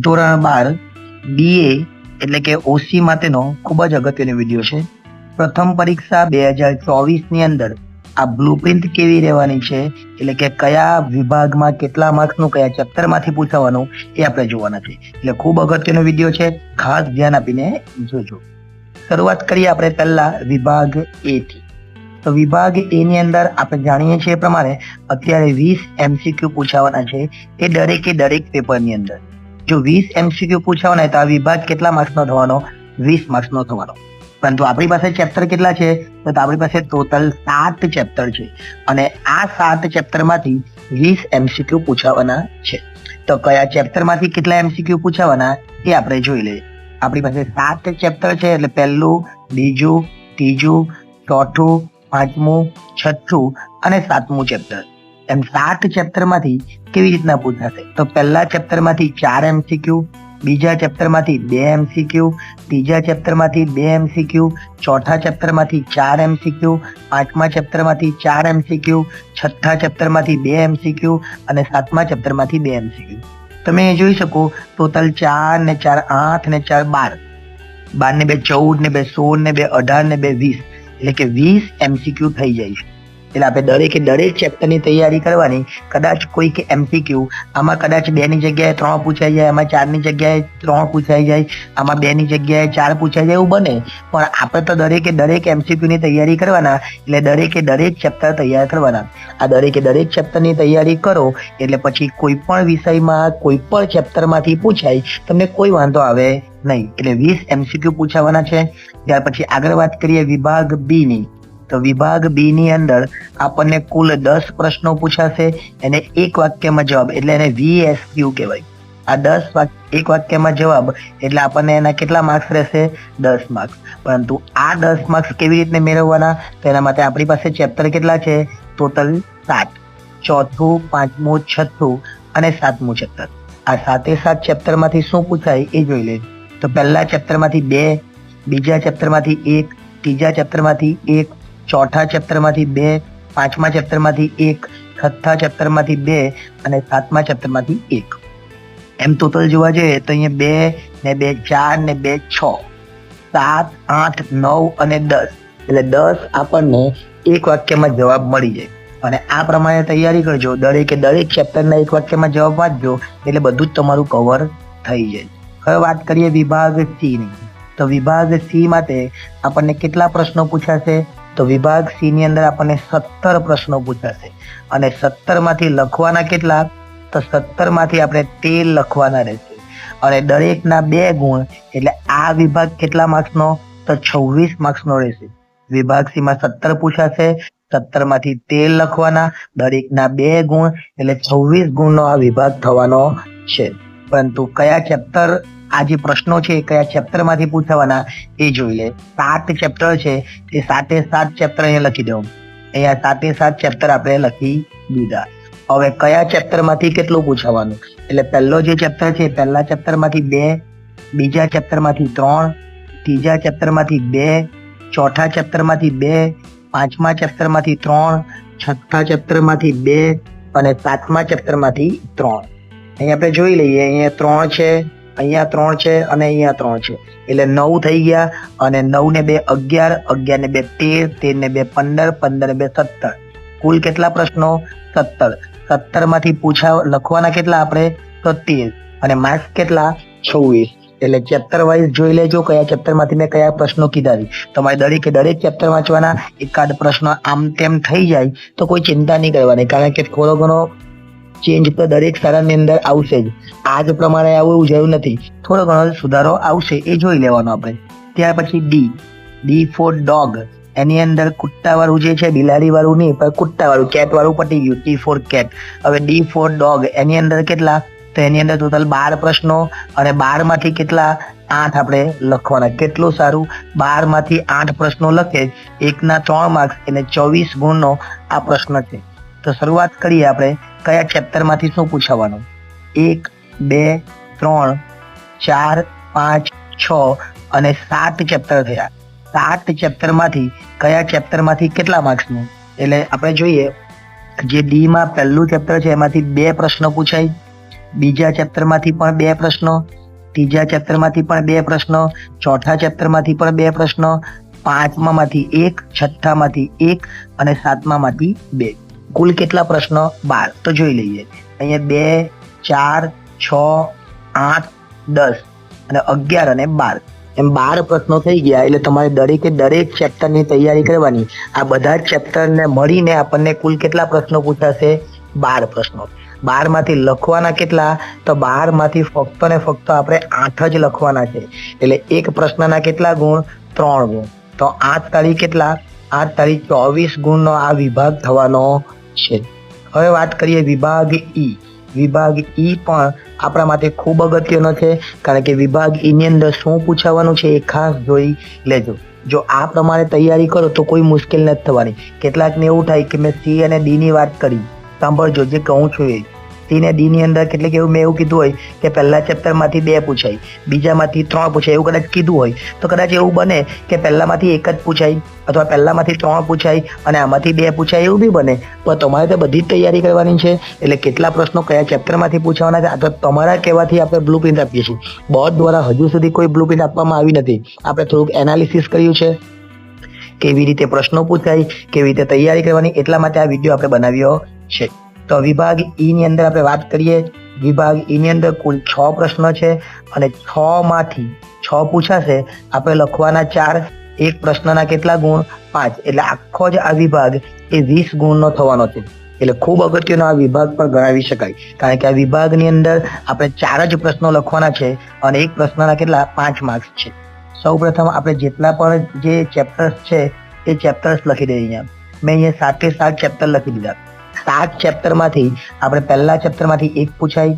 ધોરણ 12 BA એટલે કે ઓસી માટેનો ખૂબ જ અગત્યનો વિડીયો છે. પ્રથમ પરીક્ષા 2024 ની અંદર આ બ્લુપ્રિન્ટ કેવી રહેવાની છે, એટલે કે કયા વિભાગમાં કેટલા માર્ક્સનું કયા ચેપ્ટરમાંથી પૂછાવાનું એ આપણે જોવાના છે. એટલે ખૂબ અગત્યનો વિડીયો છે, ખાસ ધ્યાન આપીને જોજો. શરૂઆત કરીએ આપણે પહેલા વિભાગ એ થી. તો વિભાગ એ ની અંદર આપણે જાણીએ છીએ એ પ્રમાણે અત્યારે 20 MCQ પૂછાવાના છે. એ દરેક પેપરની અંદર જો 20 MCQ પૂછાવાના તો આ વિભાગ કેટલા માર્ક્સનો થવાનો? 20 માર્ક્સનો થવાનો. પરંતુ આપણી પાસે ચેપ્ટર કેટલા છે? તો આપણી પાસે ટોટલ 7 ચેપ્ટર છે અને આ 7 ચેપ્ટરમાંથી 20 MCQ પૂછાવાના છે. તો કયા ચેપ્ટરમાંથી કેટલા MCQ પૂછાવાના એ આપણે જોઈ લઈએ. આપણી પાસે 7 ચેપ્ટર છે, એટલે પહેલું, બીજું, ત્રીજું, ચોથું, પાંચમું, છઠ્ઠું અને સાતમું ચેપ્ટર. એમ 7 ચેપ્ટરમાંથી કેવી રીતના પૂછાશે? તો પહેલા ચેપ્ટરમાંથી 4 MCQ, બીજા ચેપ્ટરમાંથી 2 MCQ, ત્રીજા ચેપ્ટરમાંથી 2 MCQ, ચોથા ચેપ્ટરમાંથી 4 MCQ, પાંચમા ચેપ્ટરમાંથી 4 MCQ, છઠ્ઠા ચેપ્ટરમાંથી 2 MCQ અને સાતમા ચેપ્ટરમાંથી 2 MCQ. તમે જોઈ શકો ટોટલ 4 ને 4 8 ને 4 12, 12 ને 2 14 ને 2 16 ને 2 18 ને 2 20, એટલે કે 20 MCQ થઈ જાય છે. એટલે આપણે દરેક ચેપ્ટરની તૈયારી કરવાની. કદાચ કોઈક MCQ આમાં કદાચ 2 ની જગ્યાએ 3 પૂછાઈ જાય, આમાં 4 ની જગ્યાએ 3 પૂછાઈ જાય, આમાં 2 ની જગ્યાએ 4 પૂછાઈ જાય, એવું બને. પણ આપણે તો દરેક MCQ ની તૈયારી કરવાના, એટલે દરેક ચેપ્ટર તૈયાર કરવાના. આ દરેક ચેપ્ટરની તૈયારી કરો એટલે પછી કોઈ પણ વિષયમાં કોઈ પણ ચેપ્ટરમાંથી પૂછાય, તમને કોઈ વાંધો આવે નહીં. એટલે 20 MCQ પૂછાવાના છે. ત્યાર પછી આગળ વાત કરીએ વિભાગ B ની. તો વિભાગ B ની અંદર આપણને કુલ 10 પ્રશ્નો પૂછાશે. એને એક વાક્યમાં જવાબ, એટલે એને VSQ કહેવાય. આ 10 એક વાક્યમાં જવાબ એટલે આપણને એના કેટલા માર્ક્સ રહેશે? 10 માર્ક્સ. પરંતુ આ 10 માર્ક્સ કેવી રીતે મેળવવાના? તો એના માટે આપણી પાસે ચેપ્ટર કેટલા છે? ટોટલ 7. ચોથું, પાંચમું, છઠ્ઠું અને સાતમું ચેપ્ટર. આ 7 ચેપ્ટરમાંથી શું પૂછાય એ જોઈ લે. તો પહેલા ચેપ્ટરમાંથી 2, બીજા ચેપ્ટરમાંથી 1, ત્રીજા ચેપ્ટરમાંથી 1, ચોથા ચેપ્ટરમાંથી 2, પાંચમા ચેપ્ટરમાંથી 1, છઠ્ઠા ચેપ્ટરમાંથી 2 અને સાતમા ચેપ્ટરમાંથી 1. એમ ટોટલ જોવા જઈએ તો અહીંયા 2 ને 2 4 ને 2 6, 7, 8, 9 અને 10, એટલે 10 આપણને એક વાક્યમાં જવાબ મળી જાય. અને આ પ્રમાણે તૈયારી કરજો. દરેક ચેપ્ટરના એક વાક્યમાં જવાબ વાંચજો એટલે બધું જ તમારું કવર થઈ જાય. હવે વાત કરીએ વિભાગ C ની. તો વિભાગ C માટે આપણને કેટલા પ્રશ્નો પૂછાશે? તો વિભાગ C ની અંદર આપણને 17 પ્રશ્નો પૂછાશે અને 17 માંથી લખવાના કેટલા? તો 17 માંથી આપણે 13 લખવાના રહેશે અને દરેકના 2 ગુણ, એટલે આ વિભાગ કેટલા માર્ક્સનો? તો 26 માર્ક્સનો રહેશે. વિભાગ C માં 17 પૂછાશે, 17 માંથી 13 લખવાના, દરેકના 2 ગુણ, એટલે 26 ગુણનો આ વિભાગ થવાનો છે. પરંતુ કયા ચેપ્ટર, આ જે પ્રશ્નો છે કયા ચેપ્ટરમાંથી પૂછાવાના એ જોઈ લે. 7 ચેપ્ટર છે, એ 7 ચેપ્ટર અહીંયા લખી દઉં. અહીંયા 7 ચેપ્ટર આપણે લખી દીધા. હવે કયા ચેપ્ટરમાંથી કેટલું પૂછાવાનું? એટલે પહેલો જે ચેપ્ટર છે, પહેલા ચેપ્ટરમાંથી 2, બીજા ચેપ્ટરમાંથી 3, ત્રીજા ચેપ્ટરમાંથી 2, ચોથા ચેપ્ટરમાંથી 2, પાંચમા ચેપ્ટરમાંથી 3, છઠ્ઠા ચેપ્ટરમાંથી 2 અને સાતમા ચેપ્ટરમાંથી 3. અહીંયા આપણે જોઈ લઈએ. અહીંયા 3 છે, અહીંયા 3 છે અને અહીંયા 3 છે, એટલે 9 થઈ ગયા. અને 9 ને 2 11, 11 ને 2 13, 13 ને 2 15, 15 ને 2 17. કુલ કેટલા પ્રશ્નો? 17. 17 માંથી લખવાના કેટલા આપણે? તો 13 અને માર્ક્સ કેટલા? 26. એટલે ચેપ્ટર વાઇઝ જોઈ લેજો કયા ચેપ્ટરમાંથી મેં કયા પ્રશ્નો કીધા. તમારે દરેક ચેપ્ટર વાંચવાના. એકાદ પ્રશ્ન આમ તેમ થઈ જાય તો કોઈ ચિંતા નહીં કરવાની, કારણ કે થોડો ઘણો ચેન્જ તો દરેક શાળાની અંદર આવશે જ. આજ પ્રમાણે આવું એવું જરૂર નથી, થોડો ઘણો સુધારો આવશે, એ જોઈ લેવાનો આપણે. ત્યાર પછી D ફોર ડોગ. એની અંદર કુટ્ટા વાળું જે છે, બિલાડી વાળું નહીં પણ કુટ્ટા વાળું, કેટ વાળું પટી ગયું. T four cat. હવે D ફોર ડોગ, એની અંદર કેટલા? તો એની અંદર ટોટલ 12 પ્રશ્નો અને 12 માંથી કેટલા? 8 આપણે લખવાના. કેટલું સારું, 12 માંથી 8 પ્રશ્નો લખે, એકના 3 માર્ક્સ, એટલે 24 ગુણનો આ પ્રશ્ન છે. તો શરૂઆત કરીએ આપણે કયા ચેપ્ટરમાંથી શું પૂછાવાનું. 1, 2, 3, 4, 5, 6 અને 7 ચેપ્ટર થયા. 7 ચેપ્ટરમાંથી કયા ચેપ્ટરમાંથી કેટલા માર્ક્સનું? એટલે આપણે જોઈએ જે D માં પહેલું ચેપ્ટર છે એમાંથી 2 પ્રશ્નો પૂછાય, બીજા ચેપ્ટરમાંથી પણ 2 પ્રશ્નો, ત્રીજા ચેપ્ટરમાંથી પણ 2 પ્રશ્નો, ચોથા ચેપ્ટરમાંથી પણ 2 પ્રશ્નો, પાંચમામાંથી 1, છઠ્ઠામાંથી 1 અને સાતમામાંથી 2. કુલ કેટલા પ્રશ્નો? 12. તો જોઈ લઈએ. અહીંયા 2, 4, 6, 8, 10 અને 11 અને 12 એમ 12 પ્રશ્નો થઈ ગયા. એટલે તમારે દરેક ચેપ્ટરની તૈયારી કરવાની. આ બધા જ ચેપ્ટરને મળીને આપણને કુલ કેટલા પ્રશ્નો પૂછાશે? 12 પ્રશ્નો. 12 માંથી લખવાના કેટલા? તો 12 માંથી ફક્ત ને ફક્ત આપણે 8 જ લખવાના છે. એટલે એક પ્રશ્નના કેટલા ગુણ? 3 ગુણ. તો 8 તારીખ કેટલા? 8 તારીખ 24 ગુણનો આ વિભાગ થવાનો છે. હવે વાત કરીએ વિભાગ ઈ. વિભાગ ઈ પણ આપણા માટે ખૂબ અગત્યનો છે, કારણ કે વિભાગ ઈ ની અંદર શું પૂછાવાનું છે એ ખાસ જોઈ લેજો. જો આ પ્રમાણે તૈયારી કરો તો કોઈ મુશ્કેલ નથી થવાની. કેટલાકને એવું થાય કે મેં સી અને ડી ની વાત કરી, સાંભળજો જે કહું છું એ. સી ને ડી ની અંદર કેટલીક એવું મેં એવું કીધું હોય કે પહેલા ચેપ્ટરમાંથી 2 પૂછાય, બીજામાંથી 3 પૂછાય, એવું કદાચ કીધું હોય તો કદાચ એવું બને કે પહેલામાંથી 1 જ પૂછાય અથવા પહેલામાંથી 3 પૂછાય અને આમાંથી 2 પૂછાય, એવું બી બને. પણ તમારે તો બધી જ તૈયારી કરવાની છે. એટલે કેટલા પ્રશ્નો કયા ચેપ્ટરમાંથી પૂછવાના છે અથવા તમારા કહેવાથી આપણે બ્લુપ્રિન્ટ આપીએ છીએ. બોર્ડ દ્વારા હજુ સુધી કોઈ બ્લુપ્રિન્ટ આપવામાં આવી નથી. આપણે થોડુંક એનાલિસિસ કર્યું છે, કેવી રીતે પ્રશ્નો પૂછાય, કેવી રીતે તૈયારી કરવાની, એટલા માટે આ વિડીયો આપણે બનાવ્યો છે. તો વિભાગ ઈ ની અંદર આપણે વાત કરીએ. વિભાગ ઈ ની અંદર કુલ 6 પ્રશ્નો છે અને 6 માંથી 6 પૂછાશે. આપણે લખવાના 4. એક પ્રશ્નના કેટલા ગુણ? 5. એટલે આખો જ આ વિભાગ એ 20 ગુણનો થવાનો છે. એટલે ખૂબ અગત્યનો આ વિભાગ પણ ગણાવી શકાય, કારણ કે આ વિભાગની અંદર આપણે 4 જ પ્રશ્નો લખવાના છે અને એક પ્રશ્નના કેટલા? 5 માર્ક્સ છે. સૌ પ્રથમ આપણે જેટલા પણ જે ચેપ્ટર્સ છે એ ચેપ્ટર્સ લખી દઈએ. અહીંયા મેં અહીંયા 7 ચેપ્ટર લખી દીધા. 7 ચેપ્ટરમાંથી આપણે પહેલા ચેપ્ટરમાંથી 1 પૂછાય,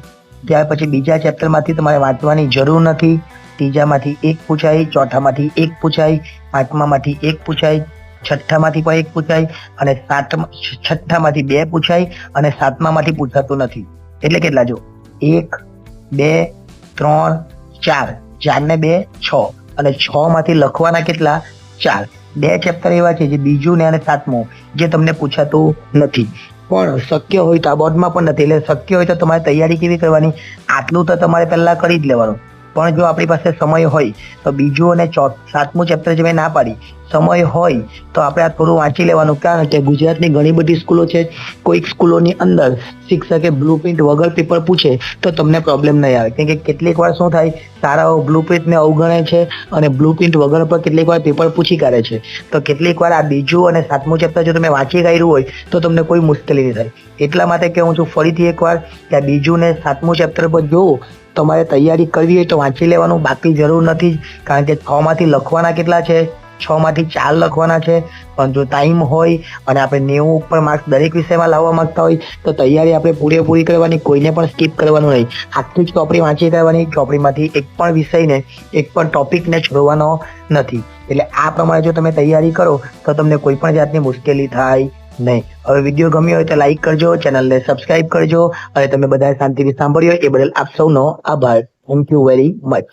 ત્યાર પછી બીજા ચેપ્ટરમાંથી તમારે વાંચવાની જરૂર નથી, ત્રીજામાંથી 1 પૂછાય, ચોથામાંથી 1 પૂછાય, પાંચમામાંથી 1 પૂછાય, છઠ્ઠામાંથી પણ 1 પૂછાય અને છઠ્ઠામાંથી 2 પૂછાય અને સાતમામાંથી પૂછાતું નથી. એટલે કેટલા? જો 1, 2, 3, 4, 4 ને 2 6 અને 6 માંથી લખવાના કેટલા? 4. 2 ચેપ્ટર એવા છે જે બીજું ને અને સાતમું જે તમને પૂછાતું નથી, પણ શક્ય હોય તો આ બોર્ડમાં પણ નથી. એટલે શક્ય હોય તો તમારે તૈયારી કેવી કરવાની? આટલું તો તમારે પહેલા કરી જ લેવાનું. પણ જો આપણી પાસે સમય હોય તો બીજું અને સાતમું ચેપ્ટર જે મેં ના પાડી, સમય હોય તો આપણે આ થોડું વાંચી લેવાનું. કારણ કે ગુજરાતની ઘણી બધી સ્કૂલો છે, કોઈક સ્કૂલોની અંદર શિક્ષકે બ્લુપ્રિન્ટ વગર પેપર પૂછે તો તમને પ્રોબ્લેમ નહીં આવે. કેમ કે કેટલીક વાર શું થાય, શાળાઓ બ્લુપ્રિન્ટને અવગણે છે અને બ્લુપ્રિન્ટ વગર પર કેટલીક વાર પેપર પૂછી કાઢે છે. તો કેટલીક વાર આ બીજું અને સાતમું ચેપ્ટર જો તમે વાંચી કાઢ્યું હોય તો તમને કોઈ મુશ્કેલી નહીં થાય. એટલા માટે કહું છું ફરીથી એકવાર કે આ બીજું ને સાતમું ચેપ્ટર પર જોવો, તમારે તૈયારી કરવી હોય તો વાંચી લેવાનું, બાકી જરૂર નથી. કારણ કે 6 માંથી લખવાના કેટલા છે? 6 માંથી 4 લખવાના છે. પણ જો ટાઈમ હોય અને આપણે 90 ઉપર માર્ક્સ દરેક વિષયમાં લાવવા માંગતા હોય તો તૈયારી આપણે પૂરેપૂરી કરવાની, કોઈને પણ સ્કીપ કરવાનું નહીં. આખી જ ચોપડી વાંચી કરવાની. ચોપડીમાંથી એક પણ વિષયને, એક પણ ટોપિકને છોડવાનો નથી. એટલે આ પ્રમાણે જો તમે તૈયારી કરો તો તમને કોઈ પણ જાતની મુશ્કેલી થાય નહીં. હવે વિડીયો ગમ્યો હોય તો લાઈક કરજો, ચેનલને સબસ્ક્રાઇબ કરજો અને તમે બધા શાંતિથી સાંભળ્યો એ બદલ આપ સૌનો આભાર. Thank you very much.